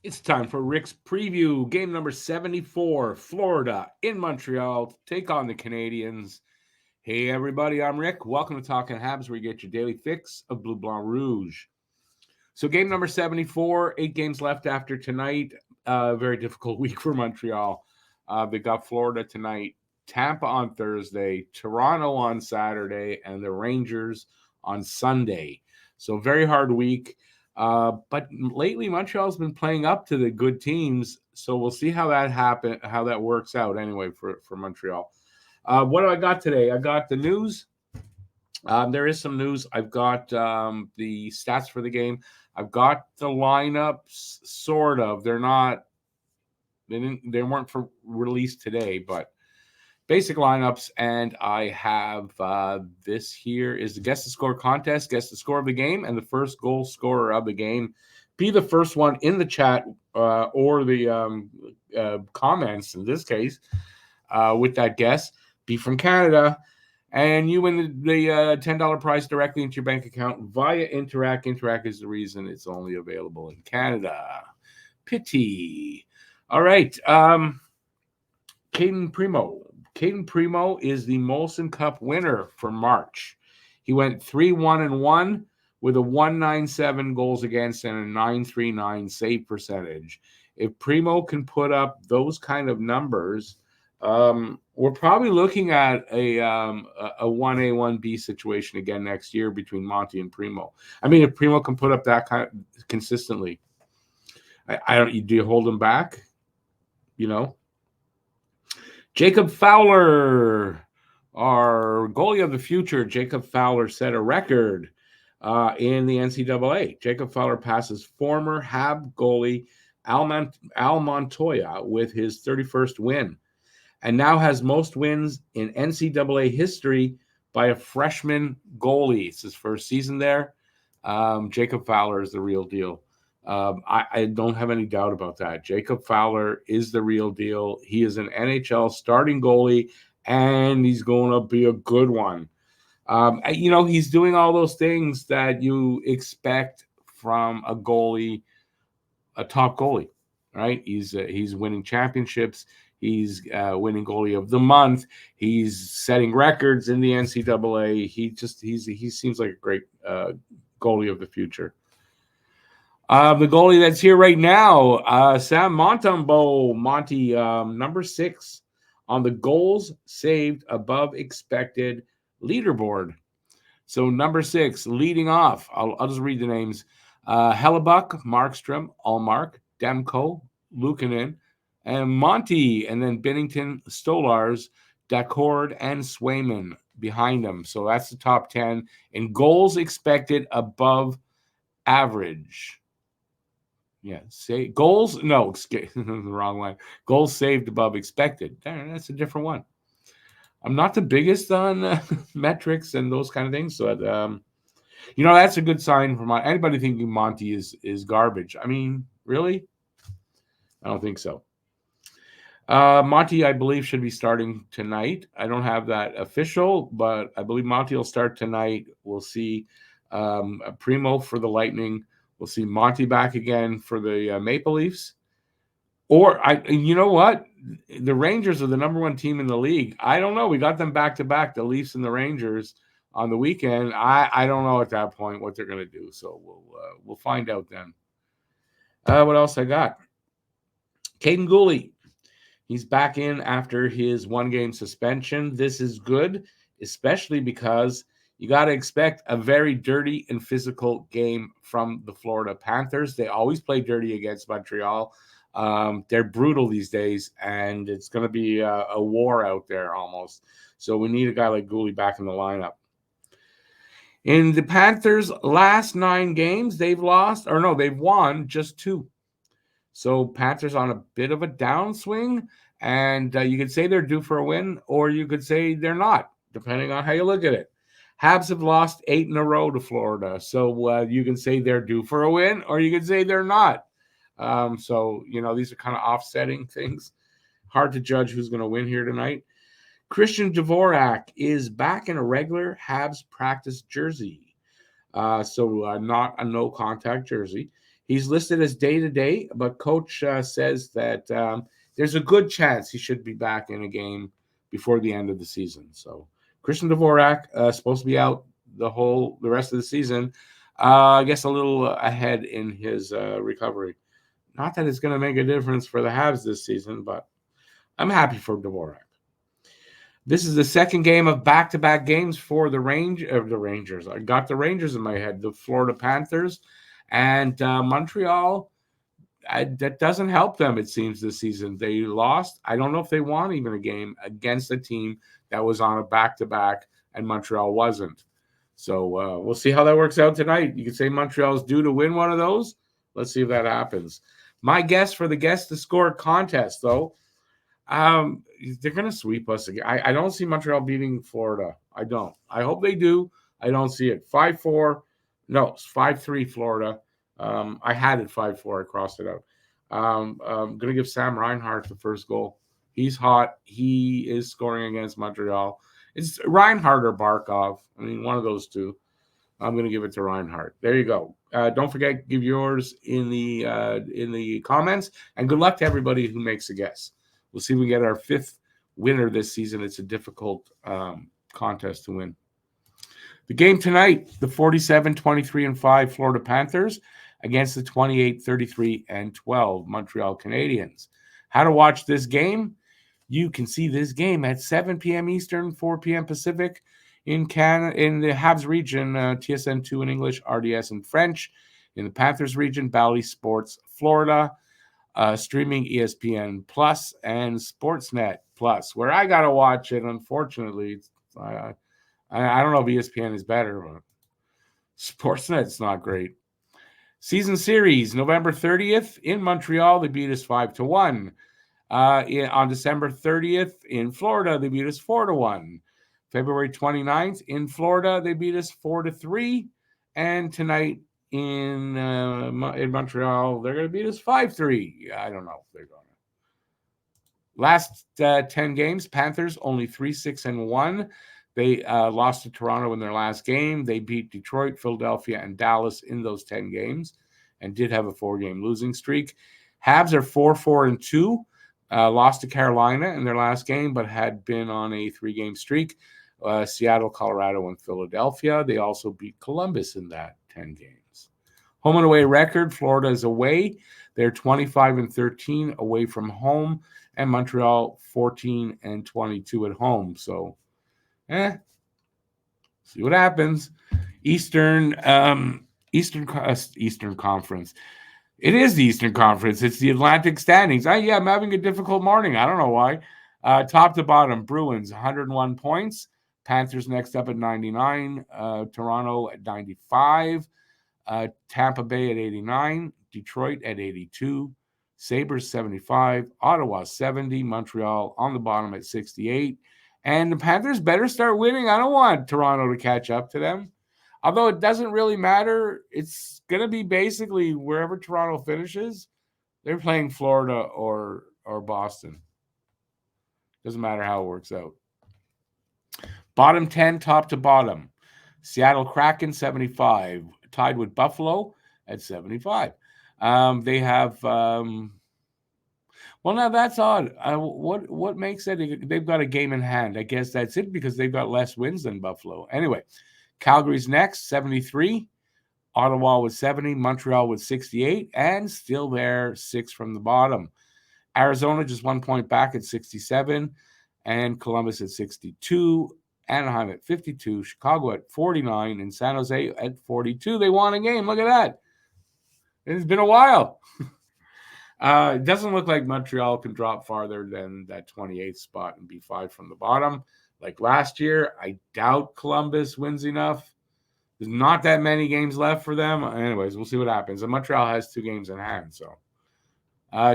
It's time for Rick's preview. Game number 74, Florida in Montreal to take on the Canadiens. Hey, everybody, I'm Rick. Welcome to Talking Habs, where you get your daily fix of Bleu Blanc Rouge. So, game number 74, 8 games left after tonight. Very difficult week for Montreal. They got Florida tonight, Tampa on Thursday, Toronto on Saturday, and the Rangers on Sunday. So, very hard week. But lately, Montreal's been playing up to the good teams. So, we'll see how that works out anyway for Montreal. What do I got today? I got the news. There is some news. I've got the stats for the game. I've got the lineups, sort of. They're not. They weren't for release today, but basic lineups. And I have this here is the guess the score contest. Guess the score of the game, and the first goal scorer of the game. Be the first one in the chat or the comments in this case with that guess. Be from Canada. And you win the $10 prize directly into your bank account via Interac. Interac is the reason it's only available in Canada. Pity. All right. Caden Primo. Caden Primo is the Molson Cup winner for March. He went 3-1-1 with a 197 goals against and a 939 save percentage. If Primo can put up those kind of numbers, we're probably looking at a 1A, 1B situation again next year between Monty and Primo. I mean, if Primo can put up that kind of consistently, I don't. Do you hold him back? You know, Jacob Fowler, our goalie of the future. Jacob Fowler set a record in the NCAA. Jacob Fowler passes former Hab goalie Al Montoya with his 31st win, and now has most wins in NCAA history by a freshman goalie. It's his first season there. Jacob Fowler is the real deal. I don't have any doubt about that. Jacob Fowler is the real deal. He is an NHL starting goalie, and he's going to be a good one. He's doing all those things that you expect from a goalie, a top goalie, right? He's winning championships. He's winning goalie of the month. He's setting records in the NCAA. He seems like a great goalie of the future. The goalie that's here right now, Sam Montembeault, Monty, number 6 on the goals saved above expected leaderboard. So number 6, leading off, I'll just read the names. Hellebuck, Markstrom, Allmark, Demko, Luukkonen, and Monty, and then Binnington, Stolars, Dacord, and Swayman behind them. So that's the top 10. And goals expected above average. Yeah, say goals. No, the wrong one. Goals saved above expected. Darn, that's a different one. I'm not the biggest on metrics and those kind of things, so that's a good sign for anybody thinking Monty is garbage. I mean, really? I don't think so. Monty, I believe, should be starting tonight. I don't have that official, but I believe Monty will start tonight. We'll see Primo for the Lightning. We'll see Monty back again for the Maple Leafs. You know what? The Rangers are the number 1 team in the league. I don't know. We got them back to back, the Leafs and the Rangers, on the weekend. I don't know at that point what they're going to do. So we'll find out then. What else I got? Caden Gooley. He's back in after his 1-game suspension. This is good, especially because you got to expect a very dirty and physical game from the Florida Panthers. They always play dirty against Montreal. They're brutal these days, and it's going to be a war out there almost. So we need a guy like Gooley back in the lineup. In the Panthers' last 9 games, they've won just 2. So Panthers on a bit of a downswing, and you could say they're due for a win, or you could say they're not, depending on how you look at it. Habs have lost 8 in a row to Florida, so you can say they're due for a win, or you can say they're not. So these are kind of offsetting things. Hard to judge who's going to win here tonight. Christian Dvorak is back in a regular Habs practice jersey, so not a no-contact jersey. He's listed as day-to-day, but coach says that there's a good chance he should be back in a game before the end of the season. So Christian Dvorak supposed to be out the rest of the season. I guess a little ahead in his recovery. Not that it's going to make a difference for the Habs this season, but I'm happy for Dvorak. This is the second game of back-to-back games for the Rangers. I got the Rangers in my head, the Florida Panthers, and Montreal. That doesn't help them, it seems, this season. They lost. I don't know if they won even a game against a team that was on a back-to-back, and Montreal wasn't. So we'll see how that works out tonight. You could say Montreal's due to win one of those. Let's see if that happens. My guess for the Guess to Score contest, though, they're going to sweep us again. I don't see Montreal beating Florida. I don't. I hope they do. I don't see it. 5-4. No, it's 5-3 Florida. I had it 5-4. I crossed it out. I'm going to give Sam Reinhart the first goal. He's hot. He is scoring against Montreal. It's Reinhart or Barkov. I mean, one of those two. I'm going to give it to Reinhart. There you go. Don't forget, give yours in the comments. And good luck to everybody who makes a guess. We'll see if we get our fifth winner this season. It's a difficult contest to win. The game tonight, the 47-23-5 Florida Panthers against the 28-33-12 Montreal Canadiens. How to watch this game? You can see this game at 7 p.m. Eastern, 4 p.m. Pacific in Canada, in the Habs region, TSN2 in English, RDS in French. In the Panthers region, Bally Sports Florida, streaming ESPN Plus and Sportsnet Plus, where I got to watch it. Unfortunately, I don't know if ESPN is better, but Sportsnet's not great. Season series, November 30th in Montreal, they beat us 5-1. On December 30th in Florida, they beat us 4-1. February 29th in Florida, they beat us 4-3. And tonight in Montreal, they're going to beat us 5-3. I don't know if they're going to. Last 10 games, Panthers only 3-6-1. They lost to Toronto in their last game. They beat Detroit, Philadelphia, and Dallas in those 10 games and did have a 4-game losing streak. Habs are 4-4-2. Lost to Carolina in their last game, but had been on a 3-game streak. Seattle, Colorado, and Philadelphia. They also beat Columbus in that 10 games. Home and away record, Florida is away. They're 25-13 away from home, and Montreal 14-22 at home. So, see what happens. Eastern Conference. It is the Eastern Conference. It's the Atlantic standings. I'm having a difficult morning. I don't know why. Top to bottom, Bruins, 101 points. Panthers next up at 99. Toronto at 95. Tampa Bay at 89. Detroit at 82. Sabres, 75. Ottawa, 70. Montreal on the bottom at 68. And the Panthers better start winning. I don't want Toronto to catch up to them. Although it doesn't really matter, it's going to be basically wherever Toronto finishes, they're playing Florida or Boston. Doesn't matter how it works out. Bottom 10, top to bottom. Seattle Kraken, 75. Tied with Buffalo at 75. They have... well, now that's odd. What makes it? They've got a game in hand. I guess that's it because they've got less wins than Buffalo. Anyway, Calgary's next, 73. Ottawa with 70. Montreal with 68. And still there, 6 from the bottom. Arizona just 1 point back at 67. And Columbus at 62. Anaheim at 52. Chicago at 49. And San Jose at 42. They won a game. Look at that. It's been a while. It doesn't look like Montreal can drop farther than that 28th spot and be 5 from the bottom. Like last year, I doubt Columbus wins enough. There's not that many games left for them. Anyways, we'll see what happens. And Montreal has 2 games in hand. So,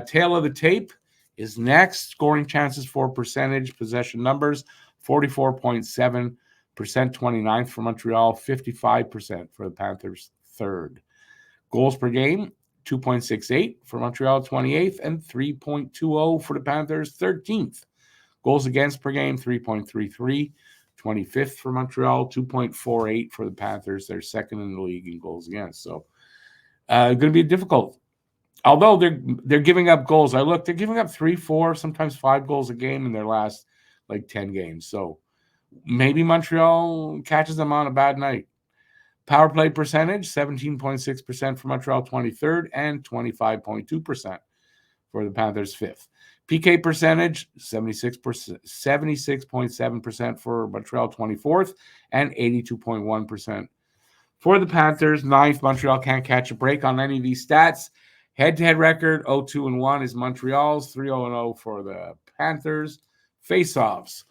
tail of the tape is next. Scoring chances for percentage, possession numbers, 44.7%, 29th for Montreal, 55% for the Panthers, 3rd. Goals per game, 2.68 for Montreal, 28th, and 3.20 for the Panthers, 13th. Goals against per game, 3.33, 25th for Montreal, 2.48 for the Panthers. They're second in the league in goals against. So Going to be difficult. Although they're giving up goals. They're giving up 3, 4, sometimes 5 goals a game in their last like 10 games. So maybe Montreal catches them on a bad night. Power play percentage, 17.6% for Montreal, 23rd, and 25.2% for the Panthers, 5th. PK percentage, 76.7% for Montreal, 24th, and 82.1% for the Panthers, 9th. Montreal can't catch a break on any of these stats. Head-to-head record, 0-2-1 is Montreal's, 3-0-0 for the Panthers. Face-offs,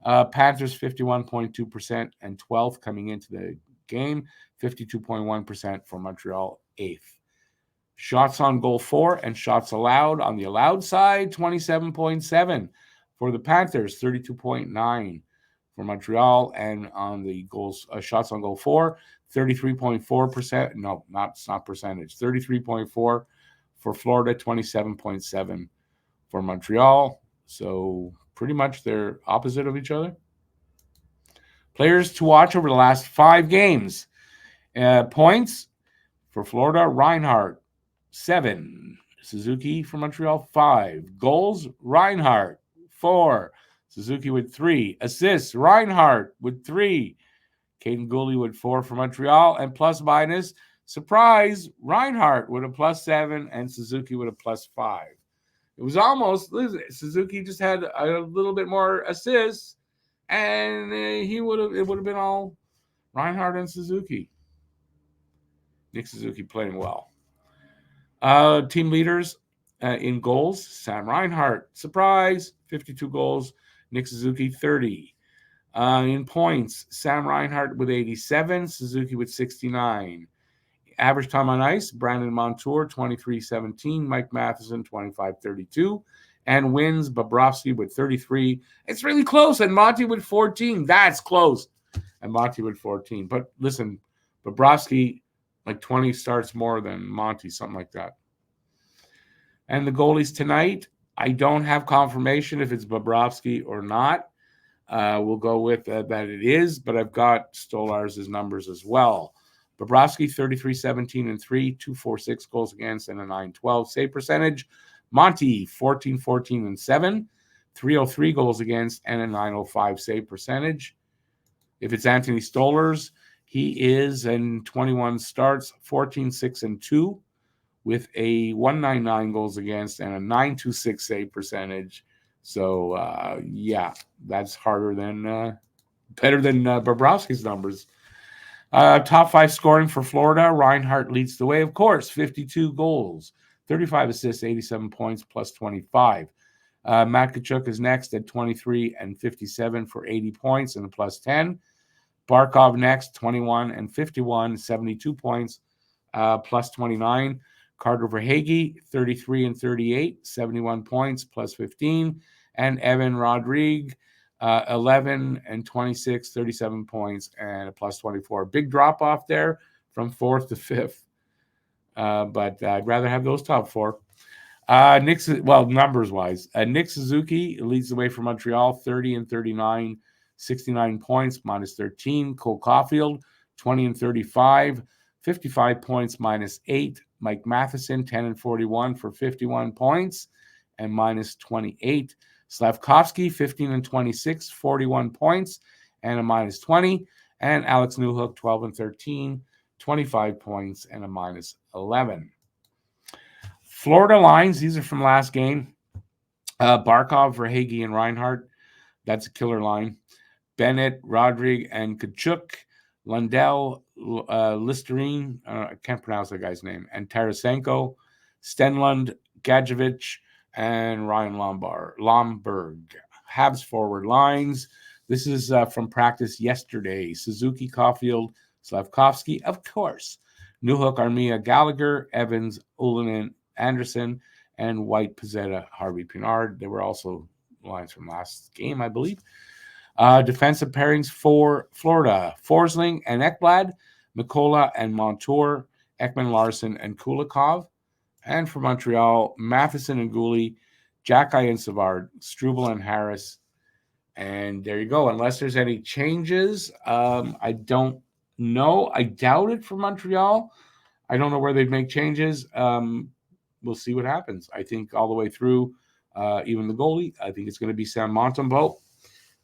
Panthers 51.2% and 12th coming into the game, 52.1% for Montreal, 8th. Shots on goal for and shots allowed on the allowed side, 27.7 for the Panthers, 32.9 for Montreal, and on the goals shots on goal for, 33.4%. No, it's not percentage. 33.4 for Florida, 27.7 for Montreal. So pretty much they're opposite of each other. Players to watch over the last 5 games. Points for Florida, Reinhart, 7. Suzuki for Montreal, 5. Goals, Reinhart, 4. Suzuki with 3. Assists, Reinhart with 3. Caden Gooley with 4 for Montreal. And plus minus, surprise, Reinhart with a +7 and Suzuki with a +5. It was almost, Suzuki just had a little bit more assists, and it would have been all Reinhart and Suzuki. Nick Suzuki playing well. Team leaders in goals, Sam Reinhart, surprise, 52 goals. Nick Suzuki, 30. In points, Sam Reinhart with 87, Suzuki with 69. Average time on ice, Brandon Montour, 23-17, Mike Matheson, 25-32, and wins, Bobrovsky with 33. It's really close, and Monty with 14. That's close. And Monty with 14. But listen, Bobrovsky, like 20 starts more than Monty, something like that. And the goalies tonight, I don't have confirmation if it's Bobrovsky or not. We'll go with that it is, but I've got Stolarz' numbers as well. Bobrovsky, 33-17-3, 246 goals against, and a 912 save percentage. Monty, 14-14-7, 303 goals against, and a 905 save percentage. If it's Anthony Stolarz, he is in 21 starts, 14-6-2, with a 199 goals against and a 926 save percentage. So, yeah, that's better than Bobrovsky's numbers. Top 5 scoring for Florida. Reinhart leads the way, of course, 52 goals, 35 assists, 87 points, +25. Matt Tkachuk is next at 23 and 57 for 80 points and a +10. Barkov next, 21 and 51, 72 points, +29. Carter Verhaeghe, 33 and 38, 71 points, +15. And Evan Rodrigue, 11 and 26, 37 points, and a +24. Big drop off there from 4th to 5th. But I'd rather have those top 4. Numbers wise, Nick Suzuki leads the way for Montreal, 30 and 39, 69 points, -13. Cole Caulfield, 20 and 35, 55 points, -8. Mike Matheson, 10 and 41 for 51 points and -28. Slavkovsky, 15 and 26, 41 points and a -20. And Alex Newhook, 12 and 13, 25 points and a -11. Florida lines, these are from last game. Barkov, Verhaeghe, and Reinhart. That's a killer line. Bennett, Rodrigue, and Tkachuk. Lundell, Listerine, I can't pronounce that guy's name, and Tarasenko, Stenlund, Gadjevich, and Ryan Lomberg. Habs forward lines. This is from practice yesterday. Suzuki, Caulfield, Slavkovsky, of course. Newhook, Armia, Gallagher, Evans, Ullinen, Anderson, and White, Pizzetta, Harvey, Pinard. They were also lines from last game, I believe. Defensive pairings for Florida: Forsling and Ekblad, Mikola and Montour, Ekman Larson and Kulikov. And for Montreal, Matheson and Gooley, Jacki and Savard, Struble and Harris. And there you go. Unless there's any changes, I don't know. I doubt it for Montreal. I don't know where they'd make changes. We'll see what happens. I think all the way through, even the goalie, I think it's going to be Sam Montembeault.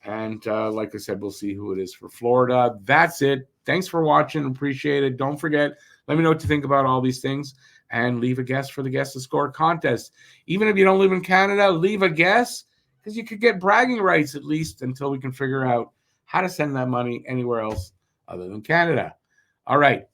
And like I said, we'll see who it is for Florida. That's it. Thanks for watching. Appreciate it. Don't forget, let me know what you think about all these things. And leave a guess for the Guess the Score contest. Even if you don't live in Canada, leave a guess, because you could get bragging rights at least until we can figure out how to send that money anywhere else other than Canada. All right.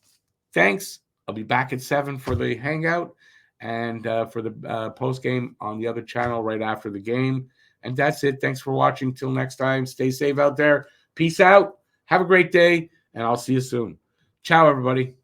Thanks. I'll be back at 7 for the hangout and for the post game on the other channel right after the game. And that's it. Thanks for watching. Till next time, stay safe out there. Peace out. Have a great day, and I'll see you soon. Ciao, everybody.